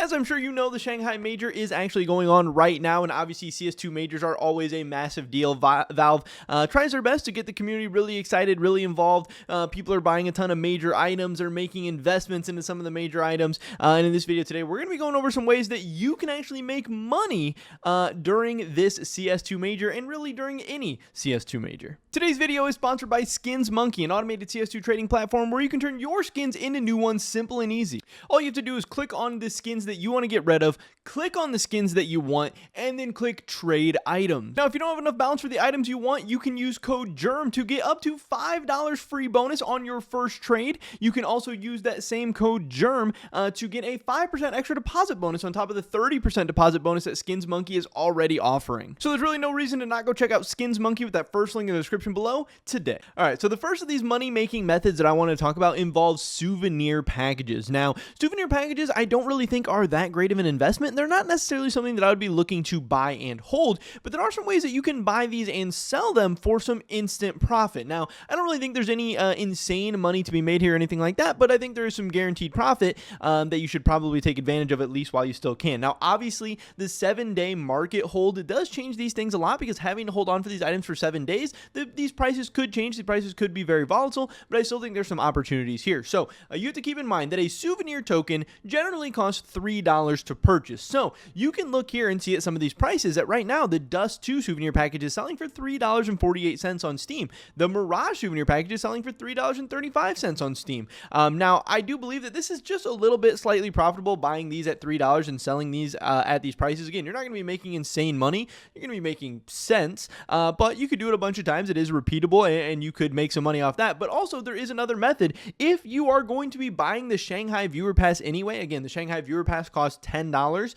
As I'm sure you know, the Shanghai Major is actually going on right now, and obviously CS2 Majors are always a massive deal. Valve tries their best to get the community really excited, really involved. People are buying a ton of major items, or making investments into some of the major items, and in this video today, we're going to be going over some ways that you can actually make money during this CS2 Major, and really during any CS2 Major. Today's video is sponsored by Skins Monkey, an automated CS2 trading platform where you can turn your skins into new ones simple and easy. All you have to do is click on the skins that you want to get rid of, click on the skins that you want, and then click trade item. Now, if you don't have enough balance for the items you want, you can use code GERM to get up to $5 free bonus on your first trade. You can also use that same code GERM to get a 5% extra deposit bonus on top of the 30% deposit bonus that Skins Monkey is already offering. So there's really no reason to not go check out Skins Monkey with that first link in the description below today. All right, so the first of these money-making methods that I want to talk about involves souvenir packages. Now, souvenir packages I don't really think are that great of an investment. They're not necessarily something that I would be looking to buy and hold, but there are some ways that you can buy these and sell them for some instant profit. Now, I don't really think there's any insane money to be made here or anything like that, but I think there is some guaranteed profit that you should probably take advantage of, at least while you still can. Now, obviously, the 7-day market hold, it does change these things a lot, because having to hold on for these items for 7 days, these prices could change. The prices could be very volatile, but I still think there's some opportunities here. So you have to keep in mind that a souvenir token generally costs $3 to purchase. So you can look here and see at some of these prices that right now the Dust 2 souvenir package is selling for $3.48 on Steam. The Mirage souvenir package is selling for $3.35 on Steam. Now, I do believe that this is just a little bit slightly profitable, buying these at $3 and selling these at these prices. Again, you're not going to be making insane money. You're going to be making cents, but you could do it a bunch of times. It is repeatable, and you could make some money off that. But also, there is another method. If you are going to be buying the Shanghai Viewer Pass anyway, again, the Shanghai Viewer Pass costs $10.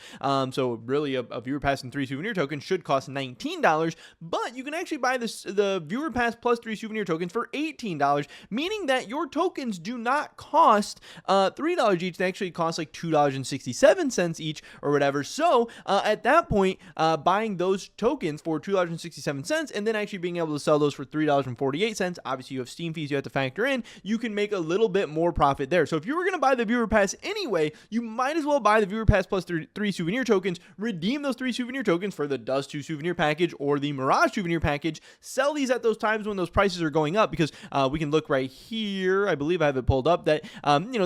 So really, a Viewer Pass and 3 souvenir tokens should cost $19, but you can actually buy the Viewer Pass plus 3 souvenir tokens for $18, meaning that your tokens do not cost $3 each. They actually cost like $2.67 each or whatever. So at that point, buying those tokens for $2.67 and then actually being able to sell those for $3.48, obviously you have Steam fees you have to factor in, you can make a little bit more profit there. So if you were going to buy the Viewer Pass anyway, you might as well buy the Viewer Pass plus 3 souvenir tokens, redeem those 3 souvenir tokens for the Dust 2 souvenir package or the Mirage souvenir package, sell these at those times when those prices are going up, because we can look right here, I believe I have it pulled up, that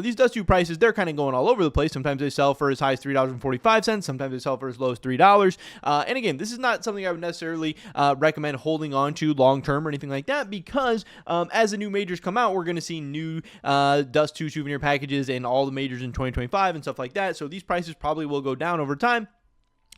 these Dust 2 prices, they're kind of going all over the place. Sometimes they sell for as high as $3.45, sometimes they sell for as low as $3. And again, this is not something I would necessarily recommend holding on to long term or anything like that, because as the new majors come out, we're going to see new Dust 2 souvenir packages in all the majors in 2025 and stuff like that. So these prices probably will go down over time.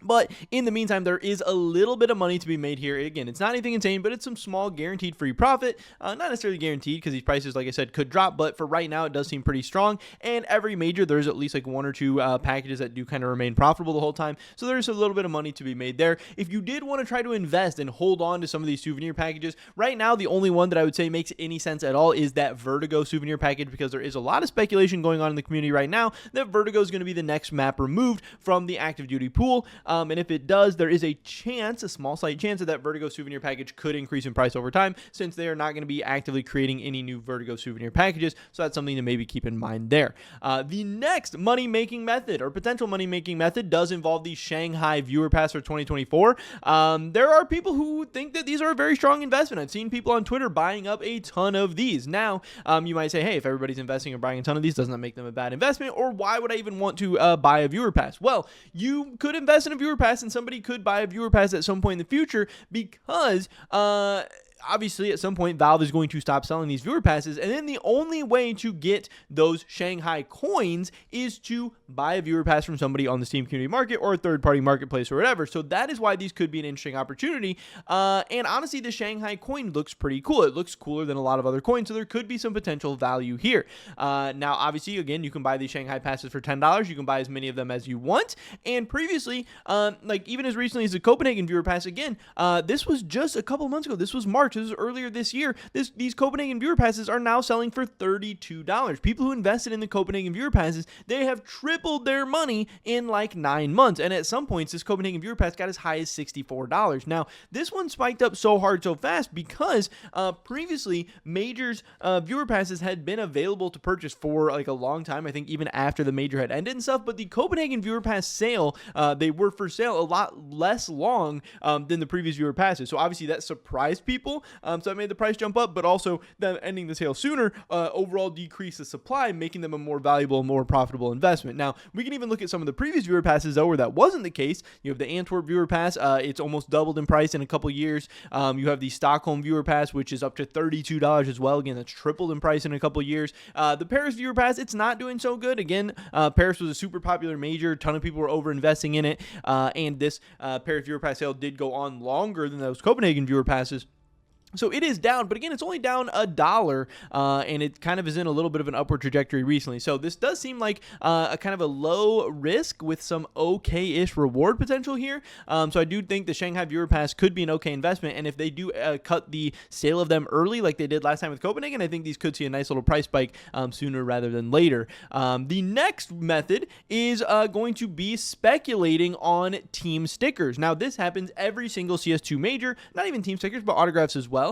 But in the meantime, there is a little bit of money to be made here. Again, it's not anything insane, but it's some small guaranteed free profit. Not necessarily guaranteed, because these prices, like I said, could drop. But for right now, it does seem pretty strong. And every major, there's at least like 1 or 2 packages that do kind of remain profitable the whole time. So there's a little bit of money to be made there. If you did want to try to invest and hold on to some of these souvenir packages, right now, the only one that I would say makes any sense at all is that Vertigo souvenir package, because there is a lot of speculation going on in the community right now that Vertigo is going to be the next map removed from the active duty pool. And if it does, there is a chance, a small slight chance, that Vertigo souvenir package could increase in price over time, since they are not going to be actively creating any new Vertigo souvenir packages. So that's something to maybe keep in mind there. The next money-making method, or potential money-making method, does involve the Shanghai Viewer Pass for 2024. There are people who think that these are a very strong investment. I've seen people on Twitter buying up a ton of these. Now, you might say, hey, if everybody's investing or buying a ton of these, doesn't that make them a bad investment? Or why would I even want to buy a Viewer Pass? Well, you could invest in a Viewer Pass, and somebody could buy a Viewer Pass at some point in the future, because obviously at some point Valve is going to stop selling these Viewer Passes, and then the only way to get those Shanghai coins is to buy a Viewer Pass from somebody on the Steam community market or a third-party marketplace or whatever. So that is why these could be an interesting opportunity. And honestly, the Shanghai coin looks pretty cool. It looks cooler than a lot of other coins, so there could be some potential value here. Now, obviously, again, you can buy these Shanghai passes for $10. You can buy as many of them as you want. And previously, like even as recently as the Copenhagen Viewer Pass, again, this was just a couple months ago. This was March. March, this is earlier this year, these Copenhagen viewer passes are now selling for $32. People who invested in the Copenhagen viewer passes, they have tripled their money in like 9 months. And at some points, this Copenhagen viewer pass got as high as $64. Now, this one spiked up so hard so fast because previously Major's viewer passes had been available to purchase for like a long time. I think even after the Major had ended and stuff. But the Copenhagen viewer pass sale, they were for sale a lot less long than the previous viewer passes. So obviously that surprised people. So that made the price jump up, but also them ending the sale sooner overall decreased the supply, making them a more valuable, more profitable investment. Now, we can even look at some of the previous viewer passes, though, where that wasn't the case. You have the Antwerp viewer pass. It's almost doubled in price in a couple years. You have the Stockholm viewer pass, which is up to $32 as well. Again, that's tripled in price in a couple years. The Paris viewer pass, it's not doing so good. Again, Paris was a super popular major. A ton of people were over investing in it. And this Paris viewer pass sale did go on longer than those Copenhagen viewer passes. So it is down, but again, it's only down $1, and it kind of is in a little bit of an upward trajectory recently. So this does seem like a kind of a low risk with some okay-ish reward potential here. So I do think the Shanghai Viewer Pass could be an okay investment, and if they do cut the sale of them early like they did last time with Copenhagen, I think these could see a nice little price spike sooner rather than later. The next method is going to be speculating on team stickers. Now, this happens every single CS2 major, not even team stickers, but autographs as well.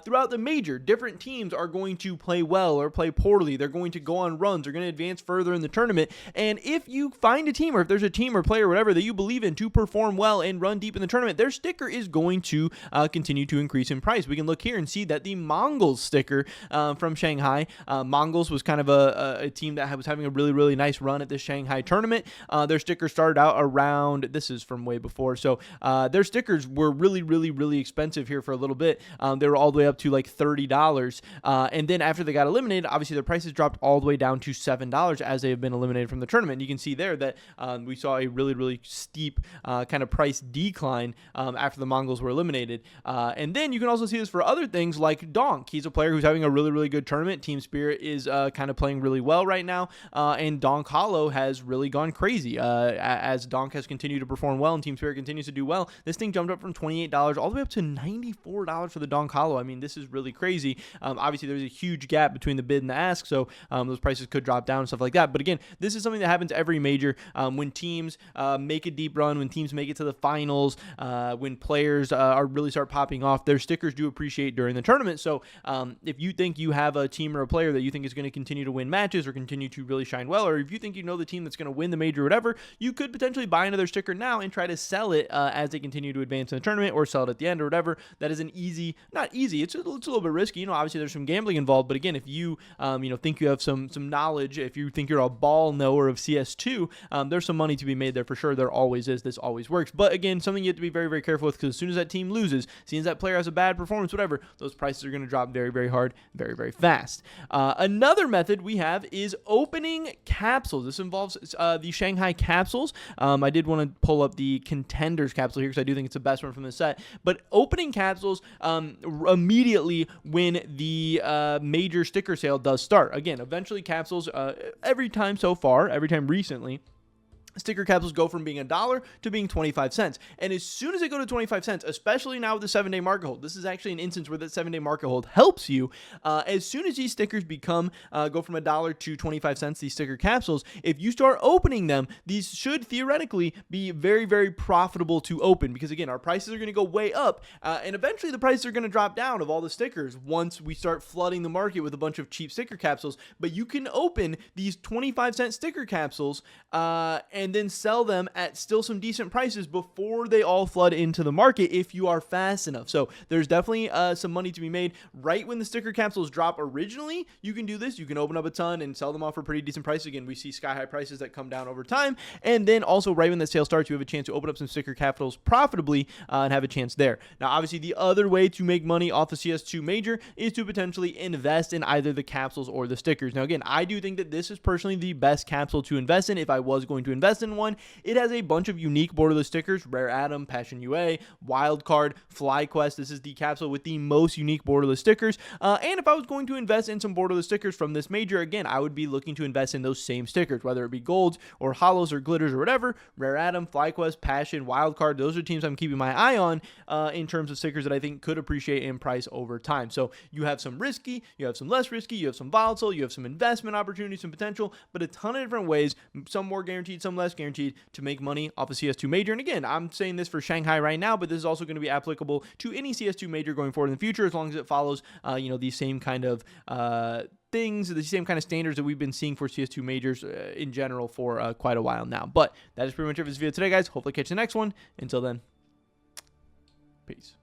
Throughout the major, different teams are going to play well or play poorly. They're going to go on runs. They're going to advance further in the tournament. And if you find a team, or if there's a team or player or whatever that you believe in to perform well and run deep in the tournament, their sticker is going to continue to increase in price. We can look here and see that the Mongols sticker from Shanghai, Mongols was kind of a team that was having a really, really nice run at this Shanghai tournament. Their sticker started out around, this is from way before, so their stickers were really, really, really expensive here for a little bit. They were all the way up to like $30. And then after they got eliminated, obviously their prices dropped all the way down to $7 as they have been eliminated from the tournament. You can see there that we saw a really, really steep kind of price decline after the Mongols were eliminated. And then you can also see this for other things like Donk. He's a player who's having a really, really good tournament. Team Spirit is kind of playing really well right now. And Donk Hollow has really gone crazy. As Donk has continued to perform well and Team Spirit continues to do well, this thing jumped up from $28 all the way up to $94 for the Donk Hollow. I mean, this is really crazy. Obviously, there's a huge gap between the bid and the ask, so those prices could drop down and stuff like that. But again, this is something that happens every major. When teams make a deep run, when teams make it to the finals, when players really start popping off, their stickers do appreciate during the tournament. So if you think you have a team or a player that you think is going to continue to win matches or continue to really shine well, or if you think you know the team that's going to win the major or whatever, you could potentially buy another sticker now and try to sell it as they continue to advance in the tournament, or sell it at the end or whatever. That is an easy, not easy, it's a little bit risky. You know, obviously there's some gambling involved, but again, if you think you have some knowledge, if you think you're a ball knower of CS2, there's some money to be made there for sure. There always is. This always works. But again, something you have to be very, very careful with, because as soon as that team loses, as soon as that player has a bad performance, whatever, those prices are going to drop very, very hard, very, very fast. Another method we have is opening capsules. This involves the Shanghai capsules. I did want to pull up the Contenders capsule here because I do think it's the best one from the set. But opening capsules immediately when the major sticker sale does start. Again, eventually capsules, every time recently, sticker capsules go from being $1 to being 25 cents. And as soon as they go to 25 cents, especially now with the 7-day market hold, this is actually an instance where that 7-day market hold helps you. As soon as these stickers go from $1 to 25 cents, these sticker capsules, if you start opening them, these should theoretically be very, very profitable to open, because again, our prices are going to go way up, and eventually the prices are going to drop down of all the stickers once we start flooding the market with a bunch of cheap sticker capsules. But you can open these 25-cent sticker capsules and then sell them at still some decent prices before they all flood into the market if you are fast enough. So there's definitely some money to be made right when the sticker capsules drop originally. You can do this. You can open up a ton and sell them off for pretty decent prices. Again, we see sky-high prices that come down over time. And then also right when the sale starts, you have a chance to open up some sticker capsules profitably and have a chance there. Now, obviously, the other way to make money off the CS2 Major is to potentially invest in either the capsules or the stickers. Now, again, I do think that this is personally the best capsule to invest in if I was going to invest invest in one. It has a bunch of unique borderless stickers: Rare Atom, Passion UA, Wild Card, FlyQuest. This is the capsule with the most unique borderless stickers. And if I was going to invest in some borderless stickers from this major, again, I would be looking to invest in those same stickers, whether it be golds or holos or glitters or whatever. Rare Atom, FlyQuest, Passion, Wild Card, those are teams I'm keeping my eye on in terms of stickers that I think could appreciate in price over time. So you have some risky, you have some less risky, you have some volatile, you have some investment opportunities, some potential, but a ton of different ways, some more guaranteed, some less guaranteed, to make money off a CS2 major. And again, I'm saying this for Shanghai right now, but this is also going to be applicable to any CS2 major going forward in the future, as long as it follows, these same kind of things, the same kind of standards that we've been seeing for CS2 majors in general for quite a while now. But that is pretty much it for this video today, guys. Hopefully catch the next one. Until then, peace.